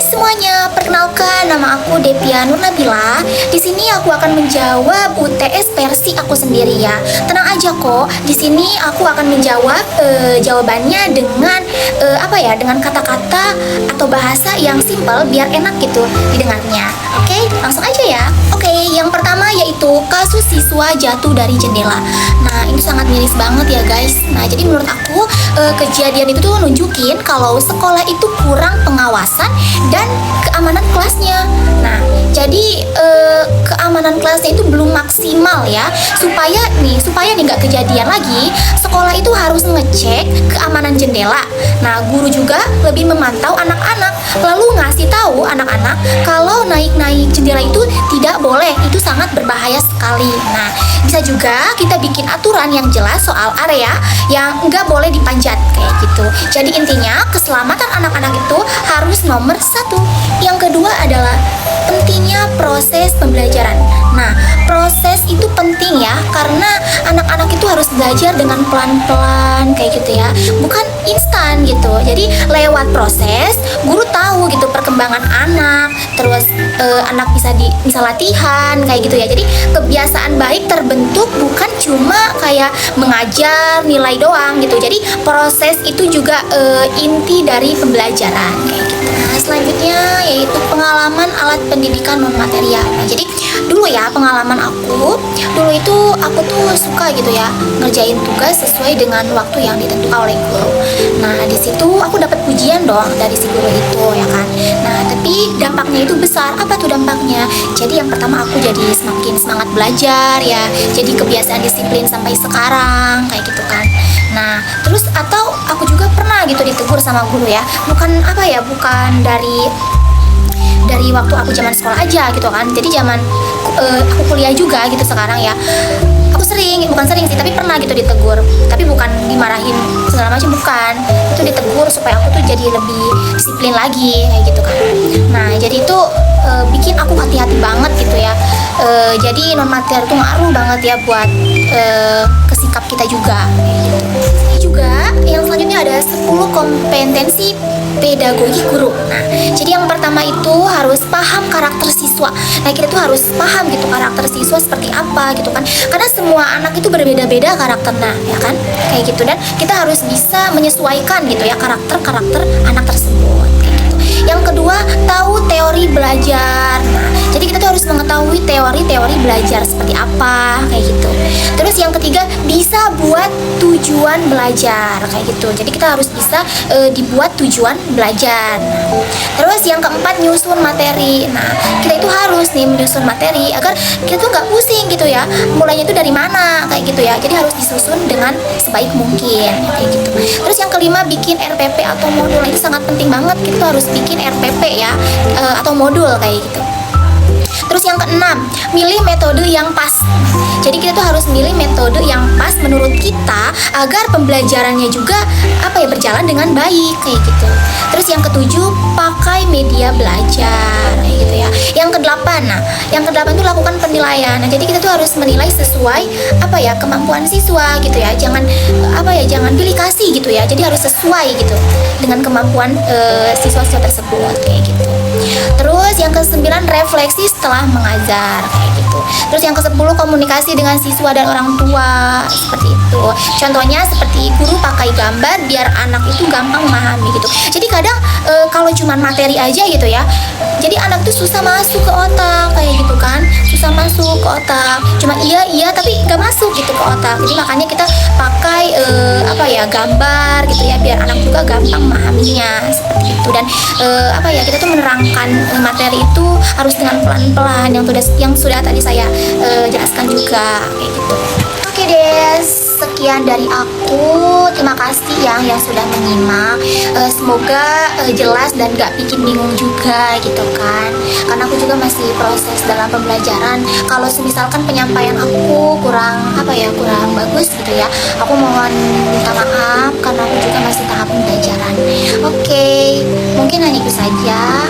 semuanya, perkenalkan nama aku Devia Nur Nabila. Di sini aku akan menjawab UTS versi aku sendiri ya. Tenang aja kok. Di sini aku akan menjawab jawabannya dengan dengan kata-kata atau bahasa yang simple biar enak gitu didengarnya. Oke, langsung aja ya. Oke, yang pertama yaitu kasus siswa jatuh dari jendela. Nah, ini sangat miris banget ya guys. Nah, jadi menurut aku kejadian itu tuh nunjukin kalau sekolah itu kurang pengawasan dan keamanan kelasnya. Nah, jadi keamanan kelasnya itu belum maksimal ya. Supaya nih nggak kejadian lagi, sekolah itu harus ngecek keamanan jendela. Nah, guru juga lebih memantau anak-anak, lalu ngasih tahu anak-anak kalau naik-naik jendela itu tidak boleh, itu sangat berbahaya sekali. Nah, bisa juga kita bikin aturan yang jelas soal area yang nggak boleh dipanjat kayak gitu. Jadi intinya keselamatan anak-anak itu harus nomor satu. Yang kedua adalah pentingnya proses pembelajaran. Nah, proses itu penting ya, karena anak-anak itu harus belajar dengan pelan-pelan kayak gitu ya, bukan instan gitu. Jadi lewat proses, guru tahu gitu perkembangan anak, terus anak bisa latihan kayak gitu ya. Jadi kebiasaan baik terbentuk bukan cuma kayak mengajar nilai doang gitu. Jadi proses itu juga inti dari pembelajaran kayak gitu. Nah, selanjutnya yaitu pengalaman alat pendidikan non material. Nah, jadi dulu ya pengalaman aku tuh suka gitu ya ngerjain tugas sesuai dengan waktu yang ditentukan oleh guru. Nah, di situ aku dapat pujian dong dari si guru itu ya kan. Nah, tapi dampaknya itu besar. Apa tuh dampaknya? Jadi yang pertama aku jadi semakin semangat belajar ya. Jadi kebiasaan disiplin sampai sekarang kayak gitu kan. Nah, terus atau aku juga pernah gitu ditegur sama guru ya. Bukan dari waktu aku zaman sekolah aja gitu kan. Jadi zaman aku kuliah juga gitu sekarang ya. Aku bukan sering sih, tapi pernah gitu ditegur. Tapi bukan dimarahin segala macam, bukan. Itu ditegur supaya aku tuh jadi lebih disiplin lagi kayak gitu kan. Nah, jadi itu bikin aku hati-hati banget gitu ya. Jadi non materi tuh ngaruh banget ya buat kesikap kita juga kayak gitu. Ini juga yang selanjutnya ada 10 kompetensi pedagogi guru. Nah, jadi yang pertama itu harus paham karakter siswa. Nah, kita tuh harus paham gitu karakter siswa seperti apa gitu kan. Karena semua anak itu berbeda-beda karakternya, ya kan? Kayak gitu, dan kita harus bisa menyesuaikan gitu ya karakter anak tersebut kayak gitu. Yang kedua, tahu teori belajar. Nah, jadi kita tuh harus mengetahui teori belajar seperti apa kayak gitu. Terus yang ketiga, bisa buat tujuan belajar kayak gitu. Jadi kita harus bisa dibuat tujuan belajar. Terus yang keempat, nyusun materi. Nah, kita itu harus nih menyusun materi agar kita tuh nggak pusing gitu ya. Mulainya itu dari mana kayak gitu ya. Jadi harus disusun dengan sebaik mungkin kayak gitu. Terus yang kelima, bikin RPP atau modul. Nah, itu sangat penting banget. Kita tuh harus bikin RPP ya atau modul kayak gitu. Terus yang keenam, milih metode yang pas. Jadi kita tuh harus milih metode yang pas menurut kita agar pembelajarannya juga berjalan dengan baik kayak gitu. Terus yang ketujuh, pakai media belajar kayak gitu ya. Yang kedelapan tuh lakukan penilaian. Nah, jadi kita tuh harus menilai sesuai kemampuan siswa gitu ya. Jangan pilih kasih gitu ya. Jadi harus sesuai gitu dengan kemampuan siswa-siswa tersebut kayak gitu. Terus yang ke-9, refleksi setelah mengajar kayak gitu. Terus yang ke-10, komunikasi dengan siswa dan orang tua seperti itu. Contohnya seperti guru pakai gambar biar anak itu gampang memahami gitu. Jadi kadang kalau cuman materi aja gitu ya, jadi anak tuh susah masuk ke otak kayak gitu kan. Susah masuk ke otak. Cuma iya tapi nggak masuk gitu ke otak. Jadi makanya kita pakai gambar gitu ya biar anak juga gampang memahaminya seperti itu. Dan kita tuh menerangkan materi itu harus dengan pelan-pelan yang sudah tadi saya jelaskan juga kayak gitu. Oke deh, sekian dari aku. Terima kasih yang sudah menyimak. Semoga jelas dan gak bikin bingung juga gitu kan. Karena aku juga masih proses dalam pembelajaran. Kalau misalkan penyampaian aku kurang bagus gitu ya, aku mohon minta maaf karena aku juga masih tahap pembelajaran. Oke, mungkin hanya itu saja.